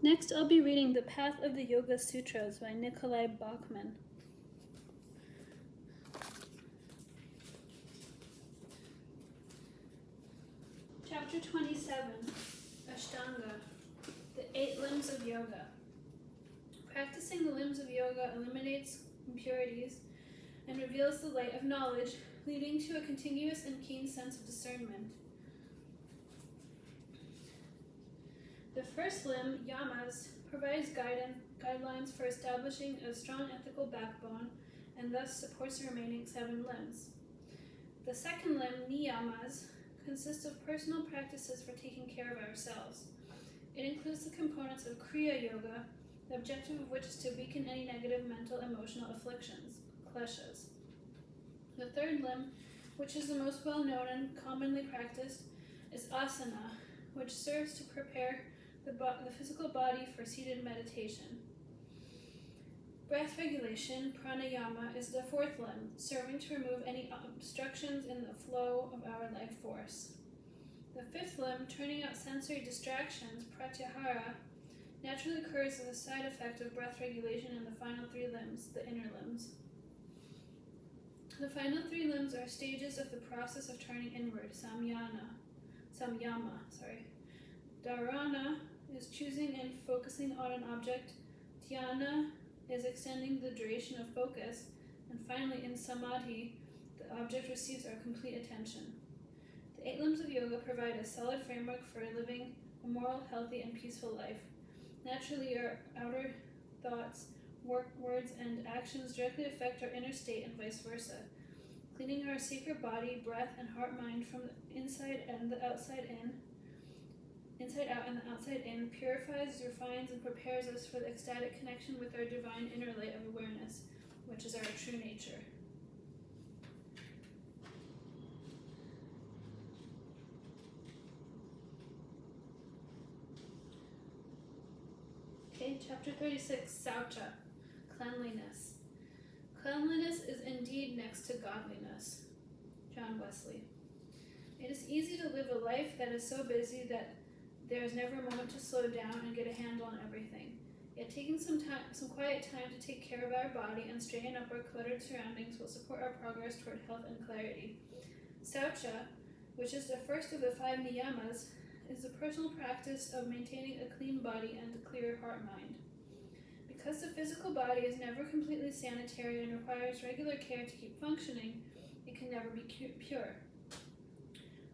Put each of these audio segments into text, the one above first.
Next, I'll be reading The Path of the Yoga Sutras by Nicolai Bachman. Chapter 27, Ashtanga, the 8 limbs of yoga. Practicing the limbs of yoga eliminates impurities and reveals the light of knowledge, leading to a continuous and keen sense of discernment. The first limb, Niyamas, provides guidelines for establishing a strong ethical backbone and thus supports the remaining 7 limbs. The second limb, Niyamas, consists of personal practices for taking care of ourselves. It includes the components of Kriya Yoga, the objective of which is to weaken any negative mental emotional afflictions, kleshas. The third limb, which is the most well-known and commonly practiced, is asana, which serves to prepare the physical body for seated meditation. Breath regulation, pranayama, is the 4th limb, serving to remove any obstructions in the flow of our life force. The 5th limb, turning out sensory distractions, pratyahara, naturally occurs as a side effect of breath regulation in the final 3 limbs, the inner limbs. The final 3 limbs are stages of the process of turning inward, samyama. Dharana is choosing and focusing on an object. Dhyana is extending the duration of focus. And finally, in samadhi, the object receives our complete attention. The 8 limbs of yoga provide a solid framework for living a moral, healthy, and peaceful life. Naturally, our outer thoughts, words, and actions directly affect our inner state and vice versa. Cleaning our sacred body, breath, and heart-mind from the inside and the outside out and the outside in, purifies, refines, and prepares us for the ecstatic connection with our divine inner light of awareness, which is our true nature. Okay, chapter 36, Sauca, cleanliness. Cleanliness is indeed next to godliness. John Wesley. It is easy to live a life that is so busy that there is never a moment to slow down and get a handle on everything. Yet taking some quiet time to take care of our body and straighten up our cluttered surroundings will support our progress toward health and clarity. Sauca, which is the first of the 5 niyamas, is the personal practice of maintaining a clean body and a clear heart-mind. Because the physical body is never completely sanitary and requires regular care to keep functioning, it can never be pure.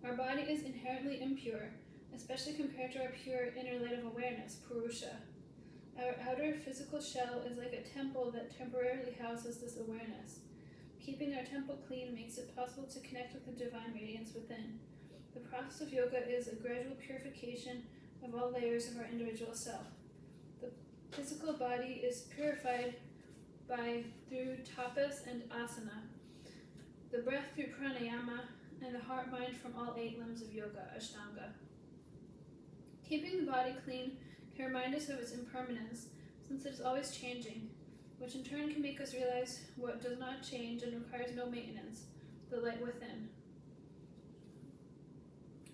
Our body is inherently impure, especially compared to our pure inner light of awareness, Purusha. Our outer physical shell is like a temple that temporarily houses this awareness. Keeping our temple clean makes it possible to connect with the divine radiance within. The process of yoga is a gradual purification of all layers of our individual self. The physical body is purified through tapas and asana, the breath through pranayama, and the heart-mind from all 8 limbs of yoga, Ashtanga. Keeping the body clean can remind us of its impermanence, since it is always changing, which in turn can make us realize what does not change and requires no maintenance, the light within.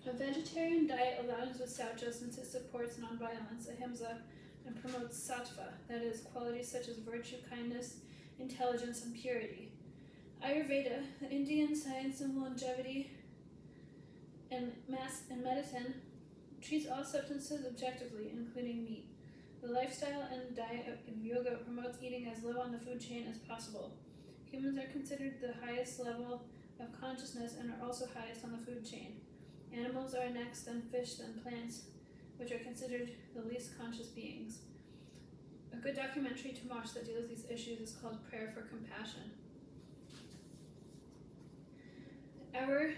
A vegetarian diet aligns with Sauca since it supports nonviolence, ahimsa, and promotes sattva, that is, qualities such as virtue, kindness, intelligence, and purity. Ayurveda, the Indian science of longevity and medicine, treats all substances objectively, including meat. The lifestyle and diet of yoga promotes eating as low on the food chain as possible. Humans are considered the highest level of consciousness and are also highest on the food chain. Animals are next, then fish, then plants, which are considered the least conscious beings. A good documentary to watch that deals with these issues is called Prayer for Compassion. Our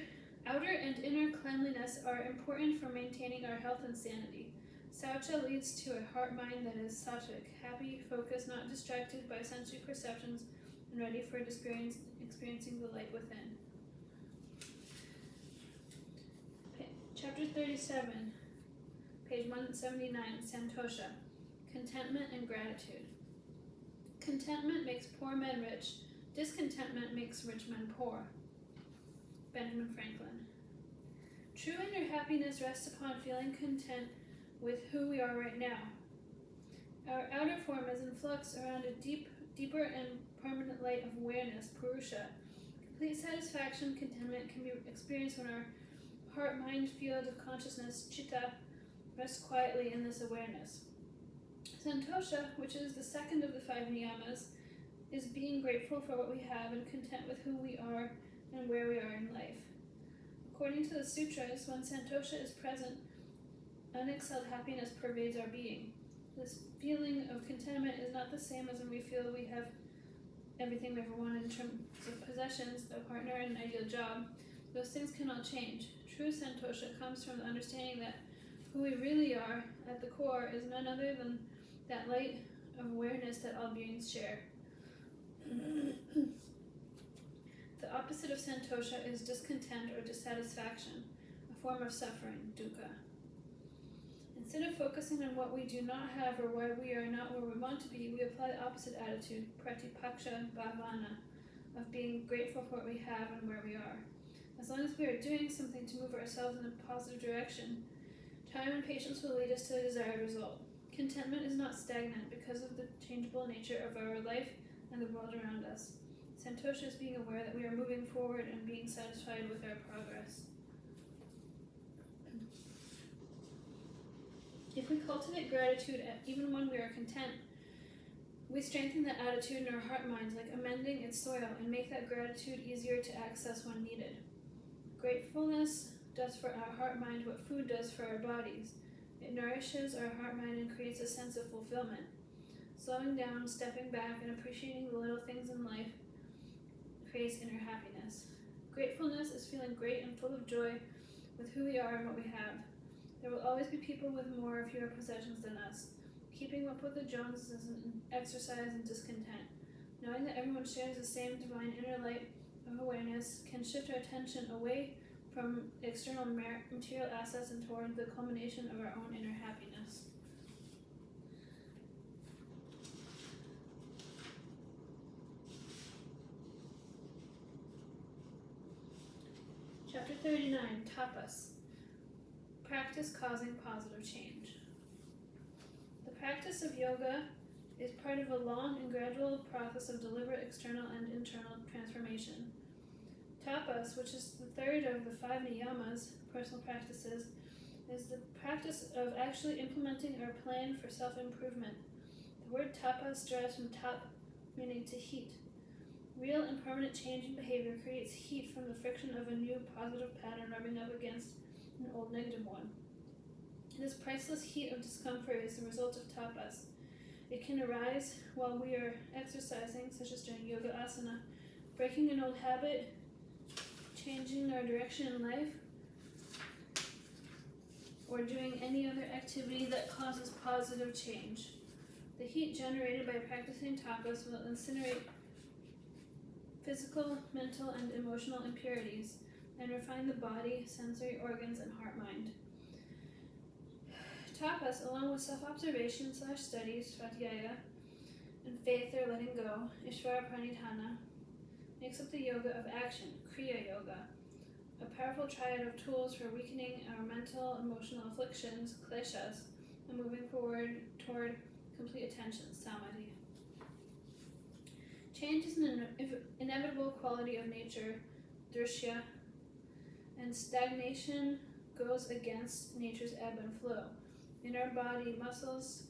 outer and inner cleanliness are important for maintaining our health and sanity. Sauca leads to a heart-mind that is sattvic, happy, focused, not distracted by sensory perceptions, and ready for experiencing the light within. Chapter 37, page 179, Santosha, contentment and gratitude. Contentment makes poor men rich. Discontentment makes rich men poor. Benjamin Franklin. True inner happiness rests upon feeling content with who we are right now. Our outer form is in flux around a deeper and permanent light of awareness, purusha. Complete satisfaction, contentment can be experienced when our heart-mind field of consciousness, chitta, rests quietly in this awareness. Santosha, which is the second of the 5 niyamas, is being grateful for what we have and content with who we are and where we are in life. According to the Sutras, when Santosha is present, unexcelled happiness pervades our being. This feeling of contentment is not the same as when we feel we have everything we ever wanted in terms of possessions, a partner, and an ideal job. Those things cannot change. True Santosha comes from the understanding that who we really are at the core is none other than that light of awareness that all beings share. The opposite of Santosha is discontent or dissatisfaction, a form of suffering, dukkha. Instead of focusing on what we do not have or why we are not where we want to be, we apply the opposite attitude, pratipaksha bhavana, of being grateful for what we have and where we are. As long as we are doing something to move ourselves in a positive direction, time and patience will lead us to the desired result. Contentment is not stagnant because of the changeable nature of our life and the world around us. Santosha is being aware that we are moving forward and being satisfied with our progress. If we cultivate gratitude even when we are content, we strengthen that attitude in our heart minds like amending its soil and make that gratitude easier to access when needed. Gratefulness does for our heart mind what food does for our bodies. It nourishes our heart mind and creates a sense of fulfillment. Slowing down, stepping back, and appreciating the little things in life creates inner happiness. Gratefulness is feeling great and full of joy with who we are and what we have. There will always be people with more or fewer possessions than us. Keeping up with the Joneses is an exercise in discontent. Knowing that everyone shares the same divine inner light of awareness can shift our attention away from external material assets and toward the culmination of our own inner happiness. Chapter 39, Tapas. Practice causing positive change. The practice of yoga is part of a long and gradual process of deliberate external and internal transformation. Tapas, which is the third of the 5 niyamas, personal practices, is the practice of actually implementing our plan for self-improvement. The word tapas derives from tap, meaning to heat. Real and permanent change in behavior creates heat from the friction of a new positive pattern rubbing up against an old negative one. This priceless heat of discomfort is the result of tapas. It can arise while we are exercising, such as during yoga asana, breaking an old habit, changing our direction in life, or doing any other activity that causes positive change. The heat generated by practicing tapas will incinerate physical, mental, and emotional impurities and refine the body, sensory organs, and heart-mind. Tapas, along with self-observation / study, Svadhyaya, and faith or letting go, Isvara-Pranidhana, makes up the yoga of action, Kriya Yoga, a powerful triad of tools for weakening our mental, emotional afflictions, kleshas, and moving forward toward complete attention, samadhi. Change is an inevitable quality of nature, drishya, and stagnation goes against nature's ebb and flow. In our body, muscles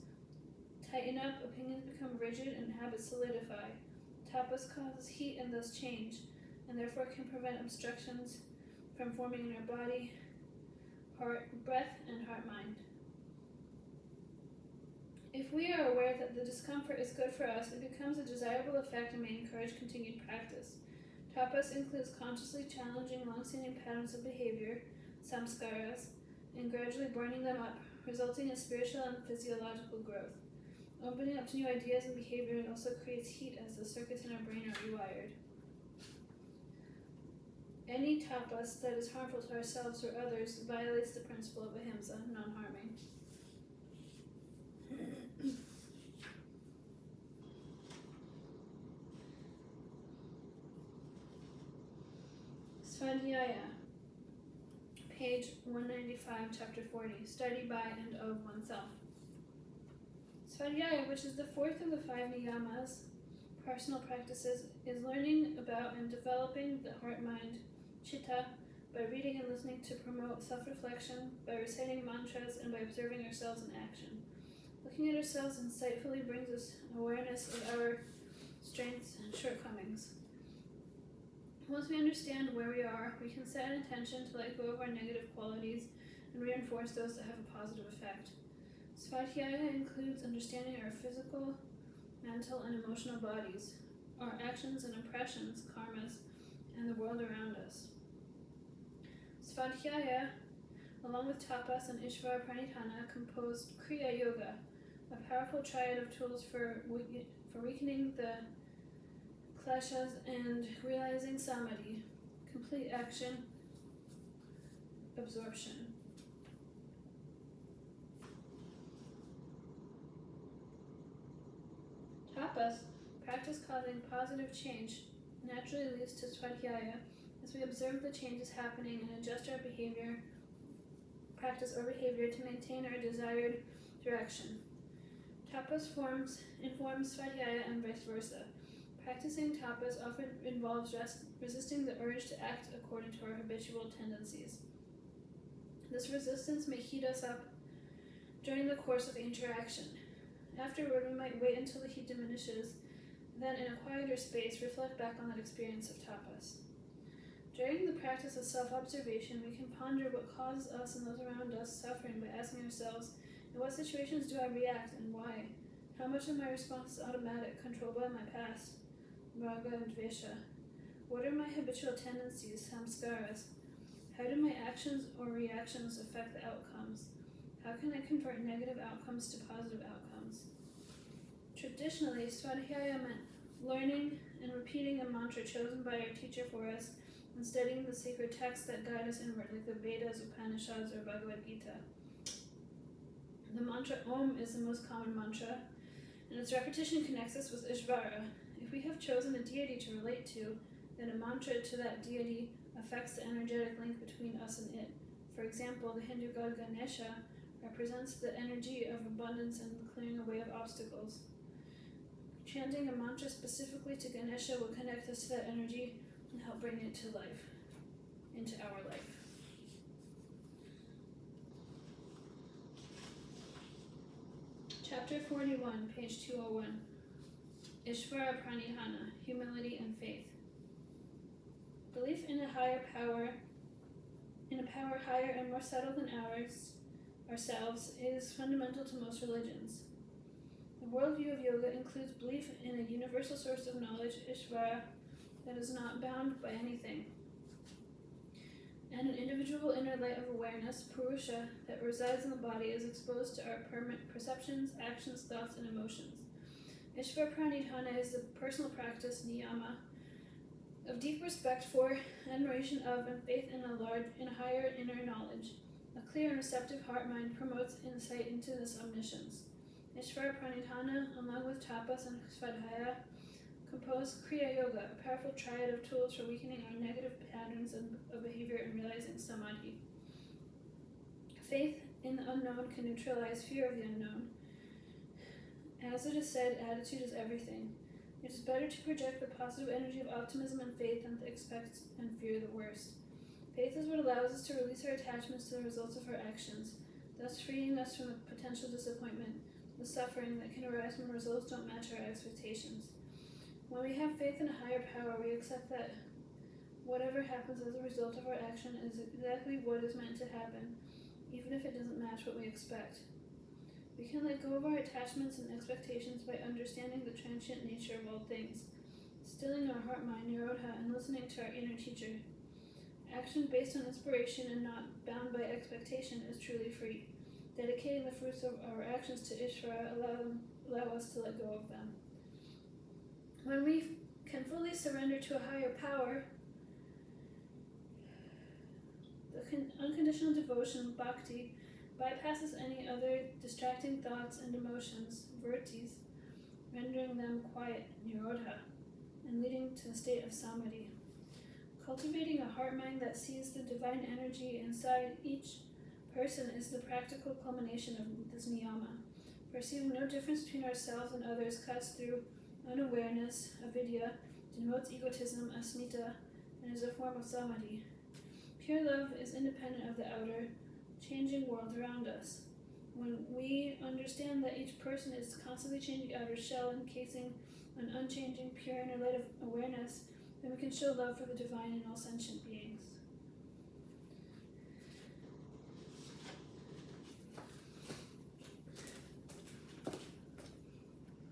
tighten up, opinions become rigid, and habits solidify. Tapas causes heat and thus change, and therefore can prevent obstructions from forming in our body, heart, breath, and heart-mind. If we are aware that the discomfort is good for us, it becomes a desirable effect and may encourage continued practice. Tapas includes consciously challenging long-standing patterns of behavior, samskaras, and gradually burning them up, resulting in spiritual and physiological growth. Opening up to new ideas and behavior also creates heat as the circuits in our brain are rewired. Any tapas that is harmful to ourselves or others violates the principle of ahimsa, non-harming. Svadhyaya, page 195, chapter 40, study by and of oneself. Svadhyaya, which is the fourth of the 5 Niyamas, personal practices, is learning about and developing the heart-mind, chitta, by reading and listening to promote self-reflection, by reciting mantras, and by observing ourselves in action. Looking at ourselves insightfully brings us awareness of our strengths and shortcomings. Once we understand where we are, we can set an intention to let go of our negative qualities and reinforce those that have a positive effect. Svadhyaya includes understanding our physical, mental, and emotional bodies, our actions and impressions, karmas, and the world around us. Svadhyaya, along with Tapas and Isvara-Pranidhana, composed Kriya Yoga, a powerful triad of tools for weakening the kleshas and realizing samadhi, complete action, absorption. Tapas, practice causing positive change, naturally leads to Svadhyaya as we observe the changes happening and adjust our practice or behavior to maintain our desired direction. Tapas informs Svadhyaya and vice versa. Practicing tapas often involves resisting the urge to act according to our habitual tendencies. This resistance may heat us up during the course of the interaction. Afterward, we might wait until the heat diminishes, then in a quieter space, reflect back on that experience of tapas. During the practice of self-observation, we can ponder what causes us and those around us suffering by asking ourselves, in what situations do I react and why? How much of my response is automatic, controlled by my past, raga and dvesha? What are my habitual tendencies, samskaras? How do my actions or reactions affect the outcomes? How can I convert negative outcomes to positive outcomes? Traditionally, Svadhyaya meant learning and repeating a mantra chosen by our teacher for us and studying the sacred texts that guide us inward, like the Vedas, Upanishads, or Bhagavad Gita. The mantra Om is the most common mantra, and its repetition connects us with Isvara. If we have chosen a deity to relate to, then a mantra to that deity affects the energetic link between us and it. For example, the Hindu god Ganesha represents the energy of abundance and the clearing away of obstacles. Chanting a mantra specifically to Ganesha will connect us to that energy and help bring it to life, into our life. Chapter 41, page 201. Isvara-Pranidhana, humility and faith. Belief in a higher power, in a power higher and more subtle than ourselves, is fundamental to most religions. The worldview of yoga includes belief in a universal source of knowledge, Ishvara, that is not bound by anything, and an individual inner light of awareness, Purusha, that resides in the body is exposed to our perceptions, actions, thoughts, and emotions. Isvara-Pranidhana is the personal practice, Niyama, of deep respect for, admiration of, and faith in a higher inner knowledge. A clear and receptive heart-mind promotes insight into this omniscience. Isvara-Pranidhana, along with Tapas and Svadhyaya, compose Kriya Yoga, a powerful triad of tools for weakening our negative patterns of behavior and realizing samadhi. Faith in the unknown can neutralize fear of the unknown. As it is said, attitude is everything. It is better to project the positive energy of optimism and faith than to expect and fear the worst. Faith is what allows us to release our attachments to the results of our actions, thus freeing us from the potential disappointment, the suffering that can arise when results don't match our expectations. When we have faith in a higher power, we accept that whatever happens as a result of our action is exactly what is meant to happen, even if it doesn't match what we expect. We can let go of our attachments and expectations by understanding the transient nature of all things, stilling our heart, mind, Nirodha, and listening to our inner teacher. Action based on inspiration and not bound by expectation is truly free. Dedicating the fruits of our actions to Ishvara allow us to let go of them. When we can fully surrender to a higher power, the unconditional devotion, bhakti, bypasses any other distracting thoughts and emotions, vrittis, rendering them quiet, nirodha, and leading to a state of samadhi. Cultivating a heart-mind that sees the divine energy inside each person is the practical culmination of this niyama. Perceiving no difference between ourselves and others cuts through unawareness, avidya, denotes egotism, asmita, and is a form of samadhi. Pure love is independent of the outer, changing world around us. When we understand that each person is constantly changing outer shell, encasing an unchanging, pure inner light of awareness, then we can show love for the divine in all sentient beings.